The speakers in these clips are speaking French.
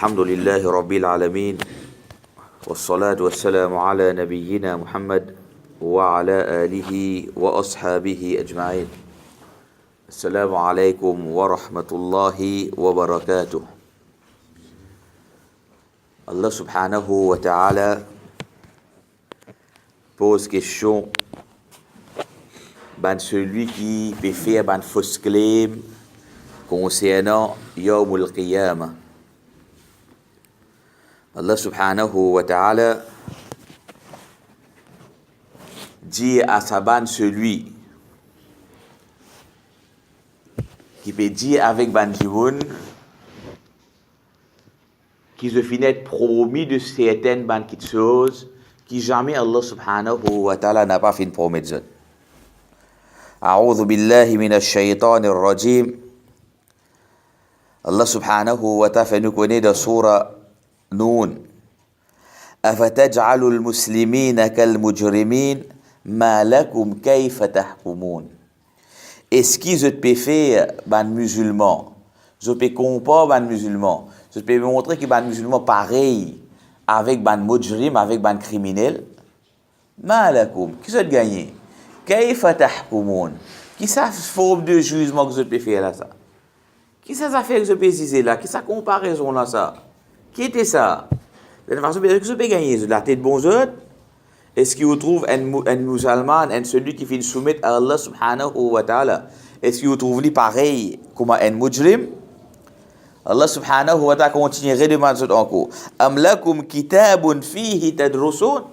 الحمد لله رب العالمين والصلاة والسلام على نبينا محمد وعلى آله وأصحابه أجمعين. السلام عليكم ورحمة الله وبركاته. Allah subhanahu wa ta'ala pose question ben celui qui peut faire ben fausse claim concernant Yawmul Qiyamah. Allah subhanahu wa ta'ala dit à Saban celui qui peut dire avec ban Jiboun qui se finit être promis de certaines ban choses qui jamais Allah subhanahu wa ta'ala n'a pas fait une promesse. A'udhu billahi minash shaitanir rajim. Allah subhanahu wa ta'ala fait nous connaître dans surah Noun. أفتجعل المسلمين كالمجرمين ما لكم كيف تحكمون. Est-ce que je peux faire ban musulman? Je peux comparer ban musulman. Je peux montrer que ban musulman pareil avec ban mujrim, avec ban criminel. ما لكم. Qui je gagner? كيف تحكمون. Qui ça forme de jugement que je peux faire là ça? Qui ça fait que je peux dire là? Qui ça comparaison là ça? Qui était ça? De la façon que je peux gagner la tête bon jeu. Est-ce qu'il trouve un musulman, celui qui fait soumettre à Allah subhanahu wa ta'ala? Est-ce qu'il trouve lui pareil comme un mujrim? Allah subhanahu wa ta'ala continuerait de demander encore. Am lakum kitabun fihi tadrusun.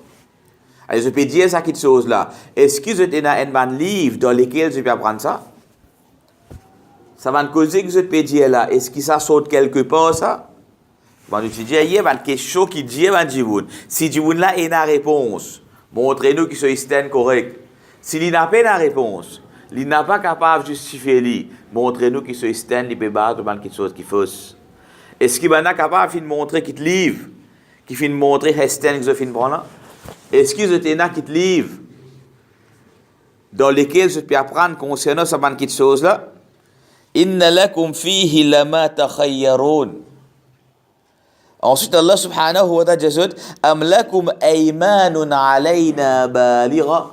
Alors je peux dire ça quelque chose là. Est-ce que je t'ai un livre dans lequel je peux apprendre ça? Ça va me causer que je peux dire là. Est-ce que ça saute quelque part ça? Bon, tu dis, il y a une question qui dit, si Djiboun là, il y a une réponse, montrez-nous que c'est correct. S'il n'a pas une réponse, il n'a pas capable de justifier, montrez-nous que c'est il peut battre quelque chose qui est fausse. Est-ce qu'il est capable de montrer qu'il te livre, qui fait montrer que je fin prendre? Est-ce que je t'ai qui te livre, dans lesquels je peux apprendre concernant cette chose là? Inna lakum fihi lama takhayyarun. Ensuite, Allah subhanahu wa ta'ala dit Am lakum aymanun alayna baligha.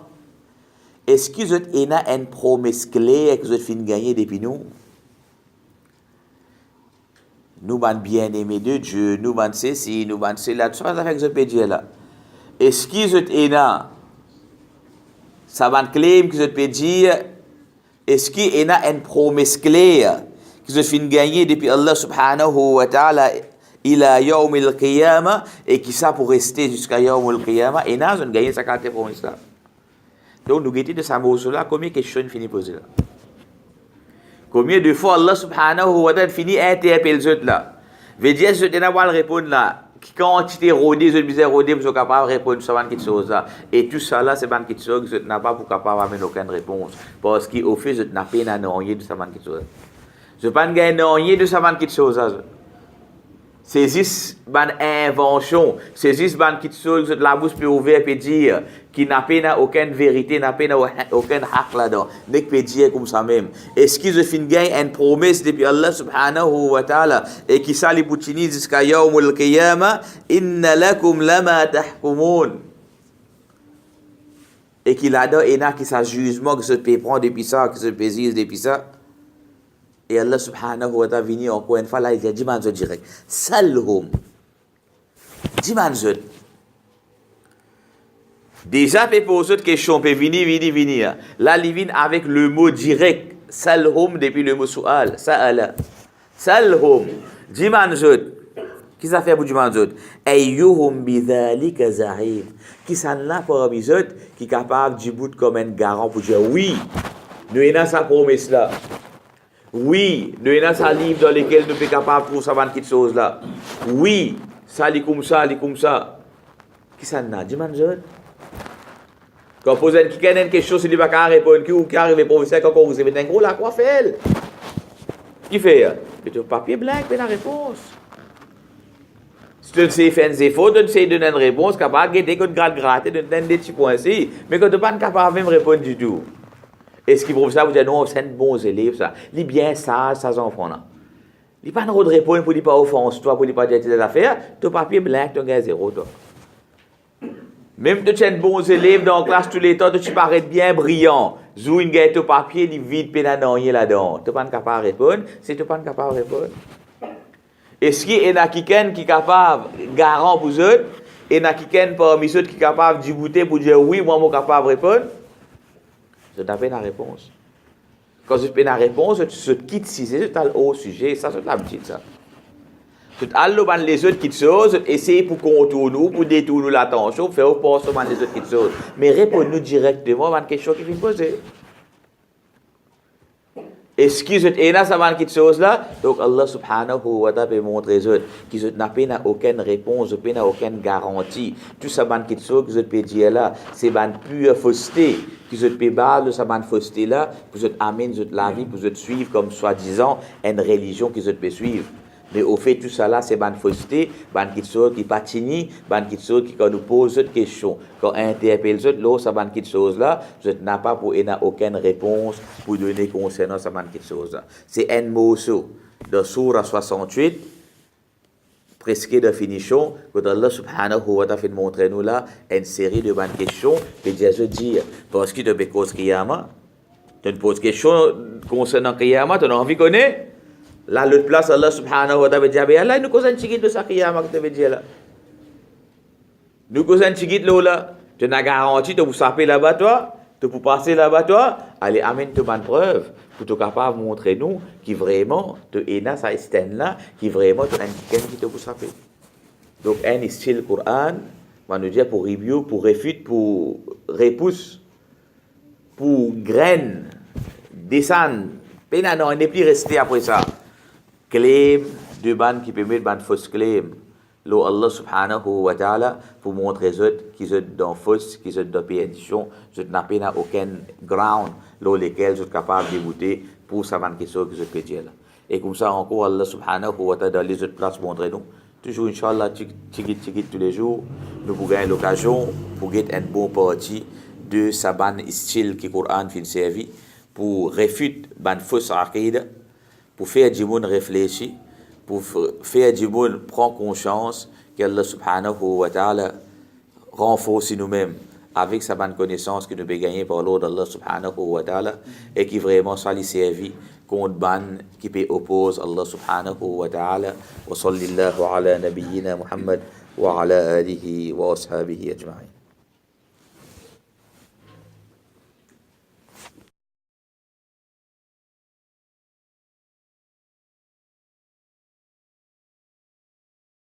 Est-ce que vous avez une promesse claire que vous avez gagner depuis nous? Nous sommes bien-aimés de Dieu, nous sommes ceci, nous sommes cela, tout ça, ça fait que je peux dire là. Est-ce que vous avez ça va claim que je peux dire? Est-ce qu'il y a une promesse claire que vous avez gagner depuis Allah subhanahu wa ta'ala? Ila yawmil qiyamah, et qui ça pour rester jusqu'à yawmil qiyamah, et là, on gagne sa carte pour ça. Donc, nous guettons de sa mot là, combien de questions il finit poser là? Combien de fois Allah subhanahu wa ta'ala finit interpeller les autres là? Veut dire, je n'ai pas répondre là. Quand tu es rodé, je suis rodé, je suis capable de répondre sur quelque chose là. Et tout ça là, c'est une quelque chose que je n'ai pas pour capable d'amener aucune réponse. Parce qu'au fait, je n'ai pas rien de ça quelque chose. Je n'ai pas gagné rien de ça quelque chose là. C'est juste une invention, c'est juste une petite chose que la bouche peut ouvrir et dire qui n'a pas aucune vérité, n'a pas aucun haq là-dedans, n'est que peut dire comme ça même. Est-ce qu'ils ont gagné une promesse depuis Allah subhanahu wa ta'ala et qui s'allie pour tenir jusqu'à yawmul qiyamah, inna lakum lama tahkumun. Et qu'il a donné qui sa jugement que se peut prendre depuis ça, que se peut dire depuis ça. Et Allah subhanahu wa ta'ala vient encore une fois là, il dit, dis-moi direct, salhum. Dis-moi. Déjà, peut poser une question, peut venir. Là, il vient avec le mot direct, salhum, depuis le mot su'al, sa'ala. Salhum. Dis-moi. Qui ça fait pour dis-moi? Ayyuhum bidhalika zahim. Qui s'en là pour qui est capable de bout comme un garant pour dire, oui, nous avons sa promesse là. Oui, nous avons un livre dans lequel nous sommes capables de trouver cette chose-là. Oui, ça est comme ça, Qui ça n'a? Dis-moi, quand vous posez une question, si vous n'avez pas répondre, qui arrive au professeur, quand vous avez un gros là, quoi fait? Qui fait? Mettez un papier blanc, puis la réponse. Si tu sais faire des efforts, tu sais donner une réponse, capable de gagner gratter, de donner des petits points ici, mais quand tu n'es pas capable de même répondre du tout. Est-ce qu'il professeur vous dit non, c'est un bon élève, ça. Il est bien sage, ça, enfant là. Il n'y a pas de réponse pour ne pas offenser toi, pour ne pas dire des affaires. Ton papier blanc, tu as zéro, toi. Même si tu es un bon élève dans la classe tous les temps, tu parais bien brillant. Zou une gâteau papier, il vide pénanonier là-dedans. Tu n'es pas capable de répondre, c'est tu n'es pas capable de répondre. Est-ce qu'il y a quelqu'un qui est capable, garant pour eux, et il y a quelqu'un parmi eux qui est capable de débouter pour dire oui, moi, je suis capable de répondre? Je n'ai pas la réponse. Quand je n'ai pas la réponse, je quitte si c'est un haut sujet, ça c'est l'habitude, ça. Tout à les autres qui choses, essayer pour contourner, pour détourner l'attention, faire au poste les autres qui choses. Mais répondez-nous directement à une question qui vient poser. Est-ce qu'ils ont une chose là? Donc Allah subhanahu wa ta'ala peut montrer qu'ils n'ont aucune réponse, ils n'ont aucune garantie. Tout ça, qui chose que je dire là, c'est une pure fausseté. Qu'ils ont battre ça fausseté là, qu'ils ont amené la vie, qu'ils ont suivre comme soi-disant une religion qu'ils ont suivre. Mais au fait, tout ça là, c'est une fausseté, une chose qui patine, une chose qui nous pose des questions. Quand on interpelle l'autre, ça une chose là, je n'ai pas aucune réponse pour donner concernant ça une chose là. C'est un mot de Surah 68, presque de finition, que Allah subhanahu wa ta'ala fait montrer nous là une série de bonnes questions, que Dieu dit, parce que tu te poses Qiyamah, tu te poses question concernant Qiyamah, tu as envie de connaître? Là, l'autre place, Allah subhanahu wa ta'ala dit, Allah, nous causons un petit de sa Qiyamah que tu veux dire là. Nous causons un petit de là. Tu as garanti, tu peux saper là-bas toi, tu peux passer là-bas toi. Allez, amène-toi une preuve pour être capable de montrer nous qui vraiment, tu es là, ça est là, qui vraiment, tu as quelqu'un qui te peut saper. Donc, un style Coran, on nous dit pour review, pour réfute, pour repousse, pour graine, descendre. Pénal, on n'est plus resté après ça. Claim de ban qui permet de fausse claim. Là, Allah subhanahu wa ta'ala pour montrer qu'ils sont dans fausse, qu'ils sont dans perdition, qu'ils n'ont pas aucun ground, là, lesquels sont capables de débouter pour savoir qu'ils sont dire là. Et comme ça, encore, Allah subhanahu wa ta'ala dans les autres places montrer nous. Toujours, Inch'Allah, tigit tous les jours, nous pouvons gagner l'occasion pour gagner un bon parti de saban style qui Coran fait servir pour réfuter ban fausse aqida, pour faire du monde réfléchir, pour faire du monde prendre conscience qu'Allah subhanahu wa ta'ala renforce nous-mêmes avec sa bonne connaissance que nous avons gagnée par l'ordre d'Allah subhanahu wa ta'ala et qui vraiment soit servi contre ban qui peut opposer Allah subhanahu wa ta'ala wa sallallahu ala nabiyyina Muhammad wa ala alihi wa ashabihi ajma'in.